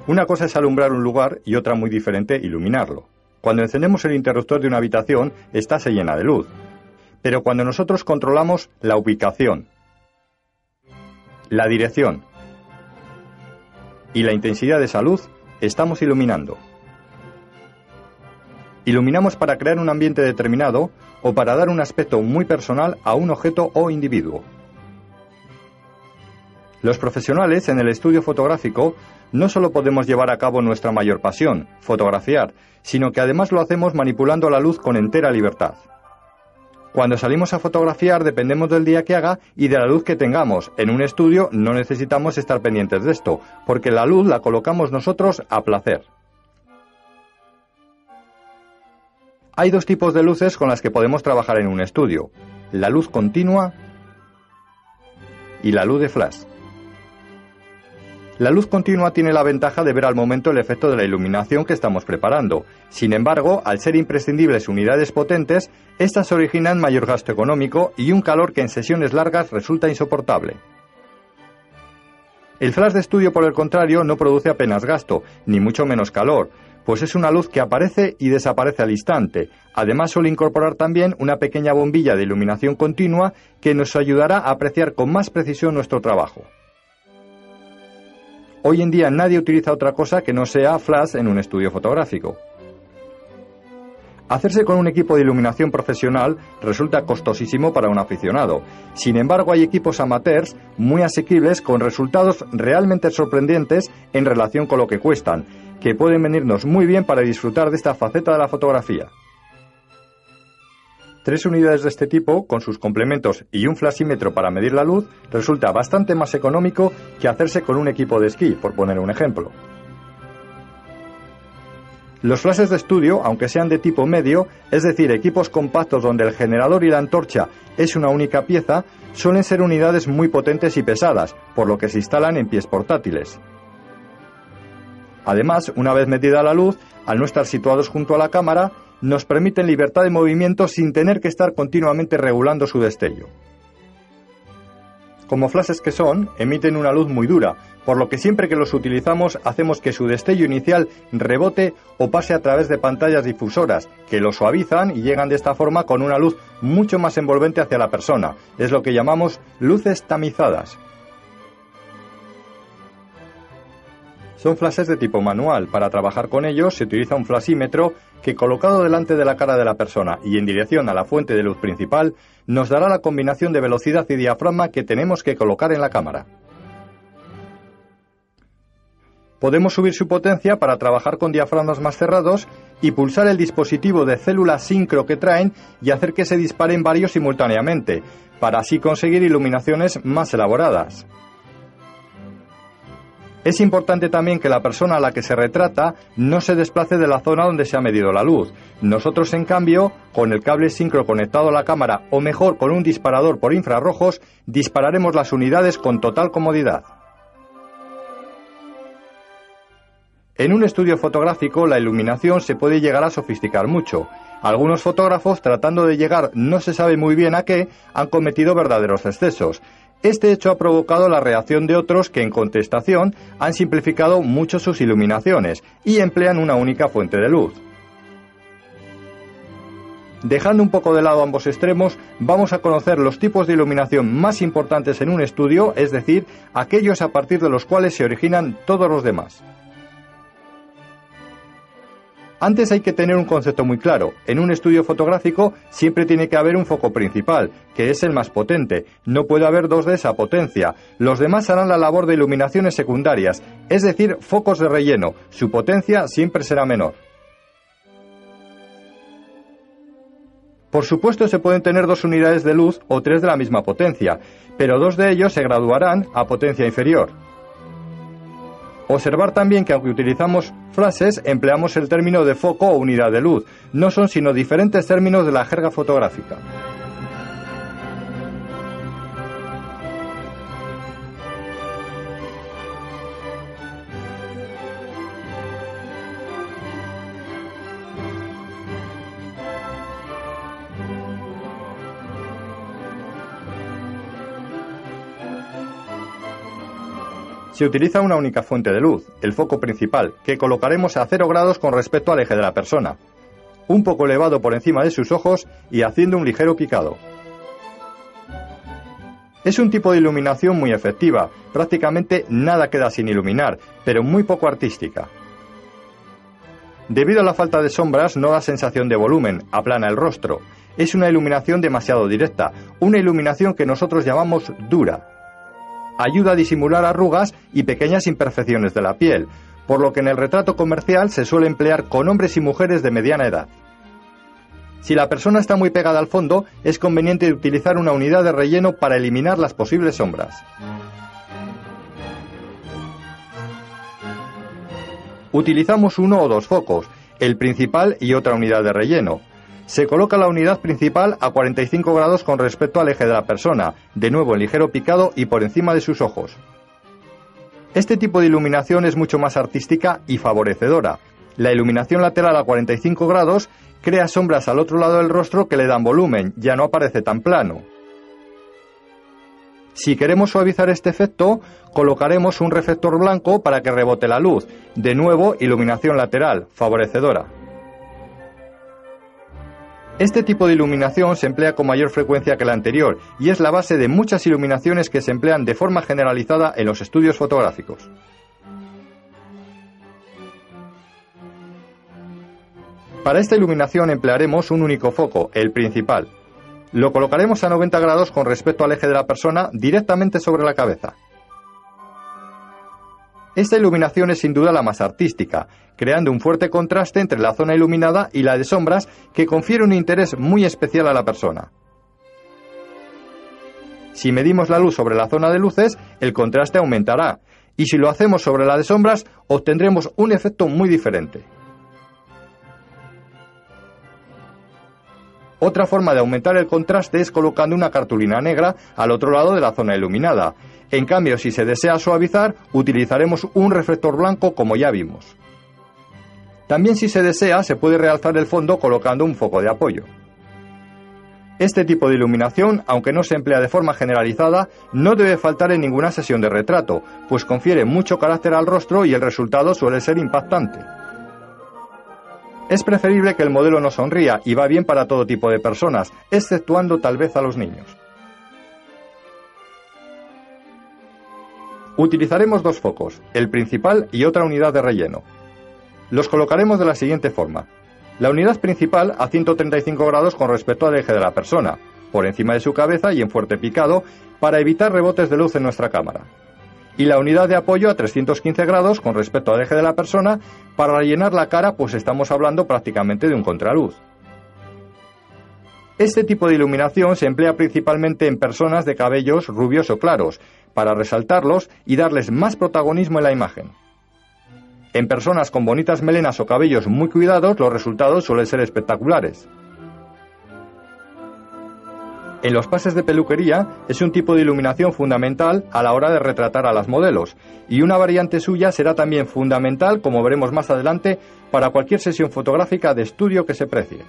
Una cosa es alumbrar un lugar y otra muy diferente iluminarlo. Cuando encendemos el interruptor de una habitación, ésta se llena de luz. Pero cuando nosotros controlamos la ubicación, la dirección y la intensidad de esa luz, estamos iluminando. Iluminamos para crear un ambiente determinado o para dar un aspecto muy personal a un objeto o individuo. Los profesionales en el estudio fotográfico no solo podemos llevar a cabo nuestra mayor pasión, fotografiar, sino que además lo hacemos manipulando la luz con entera libertad. Cuando salimos a fotografiar dependemos del día que haga y de la luz que tengamos. En un estudio no necesitamos estar pendientes de esto, porque la luz la colocamos nosotros a placer. Hay dos tipos de luces con las que podemos trabajar en un estudio: la luz continua y la luz de flash. La luz continua tiene la ventaja de ver al momento el efecto de la iluminación que estamos preparando. Sin embargo, al ser imprescindibles unidades potentes, estas originan mayor gasto económico y un calor que en sesiones largas resulta insoportable. El flash de estudio, por el contrario, no produce apenas gasto, ni mucho menos calor, pues es una luz que aparece y desaparece al instante. Además, suele incorporar también una pequeña bombilla de iluminación continua que nos ayudará a apreciar con más precisión nuestro trabajo. Hoy en día nadie utiliza otra cosa que no sea flash en un estudio fotográfico. Hacerse con un equipo de iluminación profesional resulta costosísimo para un aficionado. Sin embargo, hay equipos amateurs muy asequibles con resultados realmente sorprendentes en relación con lo que cuestan, que pueden venirnos muy bien para disfrutar de esta faceta de la fotografía. 3 unidades de este tipo, con sus complementos y un flashímetro para medir la luz, resulta bastante más económico que hacerse con un equipo de esquí, por poner un ejemplo. Los flashes de estudio, aunque sean de tipo medio, es decir, equipos compactos donde el generador y la antorcha es una única pieza, suelen ser unidades muy potentes y pesadas, por lo que se instalan en pies portátiles. Además, una vez medida la luz, al no estar situados junto a la cámara, nos permiten libertad de movimiento sin tener que estar continuamente regulando su destello. Como flashes que son, emiten una luz muy dura, por lo que siempre que los utilizamos hacemos que su destello inicial rebote o pase a través de pantallas difusoras, que lo suavizan y llegan de esta forma con una luz mucho más envolvente hacia la persona. Es lo que llamamos luces tamizadas. Son flashes de tipo manual. Para trabajar con ellos se utiliza un flashímetro que, colocado delante de la cara de la persona y en dirección a la fuente de luz principal, nos dará la combinación de velocidad y diafragma que tenemos que colocar en la cámara. Podemos subir su potencia para trabajar con diafragmas más cerrados y pulsar el dispositivo de célula sincro que traen y hacer que se disparen varios simultáneamente, para así conseguir iluminaciones más elaboradas. Es importante también que la persona a la que se retrata no se desplace de la zona donde se ha medido la luz. Nosotros, en cambio, con el cable sincro conectado a la cámara o mejor con un disparador por infrarrojos, dispararemos las unidades con total comodidad. En un estudio fotográfico la iluminación se puede llegar a sofisticar mucho. Algunos fotógrafos, tratando de llegar no se sabe muy bien a qué, han cometido verdaderos excesos. Este hecho ha provocado la reacción de otros que, en contestación, han simplificado mucho sus iluminaciones y emplean una única fuente de luz. Dejando un poco de lado ambos extremos, vamos a conocer los tipos de iluminación más importantes en un estudio, es decir, aquellos a partir de los cuales se originan todos los demás. Antes hay que tener un concepto muy claro. En un estudio fotográfico siempre tiene que haber un foco principal, que es el más potente. No puede haber dos de esa potencia. Los demás harán la labor de iluminaciones secundarias, es decir, focos de relleno. Su potencia siempre será menor. Por supuesto, se pueden tener 2 unidades de luz o 3 de la misma potencia, pero 2 de ellos se graduarán a potencia inferior. Observar también que, aunque utilizamos flashes, empleamos el término de foco o unidad de luz. No son sino diferentes términos de la jerga fotográfica. Se utiliza una única fuente de luz, el foco principal, que colocaremos a 0 grados con respecto al eje de la persona, un poco elevado por encima de sus ojos y haciendo un ligero picado. Es un tipo de iluminación muy efectiva, prácticamente nada queda sin iluminar, pero muy poco artística. Debido a la falta de sombras no da sensación de volumen, aplana el rostro. Es una iluminación demasiado directa, una iluminación que nosotros llamamos dura. Ayuda a disimular arrugas y pequeñas imperfecciones de la piel, por lo que en el retrato comercial se suele emplear con hombres y mujeres de mediana edad. Si la persona está muy pegada al fondo, es conveniente utilizar una unidad de relleno para eliminar las posibles sombras. Utilizamos uno o dos focos, el principal y otra unidad de relleno. Se coloca la unidad principal a 45 grados con respecto al eje de la persona, de nuevo en ligero picado y por encima de sus ojos. Este tipo de iluminación es mucho más artística y favorecedora. La iluminación lateral a 45 grados crea sombras al otro lado del rostro que le dan volumen, ya no aparece tan plano. Si queremos suavizar este efecto, colocaremos un reflector blanco para que rebote la luz. De nuevo, iluminación lateral, favorecedora. Este tipo de iluminación se emplea con mayor frecuencia que la anterior y es la base de muchas iluminaciones que se emplean de forma generalizada en los estudios fotográficos. Para esta iluminación emplearemos un único foco, el principal. Lo colocaremos a 90 grados con respecto al eje de la persona directamente sobre la cabeza. Esta iluminación es sin duda la más artística, creando un fuerte contraste entre la zona iluminada y la de sombras que confiere un interés muy especial a la persona. Si medimos la luz sobre la zona de luces, el contraste aumentará, y si lo hacemos sobre la de sombras, obtendremos un efecto muy diferente. Otra forma de aumentar el contraste es colocando una cartulina negra al otro lado de la zona iluminada. En cambio, si se desea suavizar, utilizaremos un reflector blanco como ya vimos. También, si se desea, se puede realzar el fondo colocando un foco de apoyo. Este tipo de iluminación, aunque no se emplea de forma generalizada, no debe faltar en ninguna sesión de retrato, pues confiere mucho carácter al rostro y el resultado suele ser impactante. Es preferible que el modelo no sonría y va bien para todo tipo de personas, exceptuando tal vez a los niños. Utilizaremos dos focos, el principal y otra unidad de relleno. Los colocaremos de la siguiente forma. La unidad principal a 135 grados con respecto al eje de la persona, por encima de su cabeza y en fuerte picado, para evitar rebotes de luz en nuestra cámara. Y la unidad de apoyo a 315 grados con respecto al eje de la persona para rellenar la cara, pues estamos hablando prácticamente de un contraluz. Este tipo de iluminación se emplea principalmente en personas de cabellos rubios o claros, para resaltarlos y darles más protagonismo en la imagen. En personas con bonitas melenas o cabellos muy cuidados, los resultados suelen ser espectaculares. En los pases de peluquería es un tipo de iluminación fundamental a la hora de retratar a las modelos, y una variante suya será también fundamental, como veremos más adelante, para cualquier sesión fotográfica de estudio que se precie.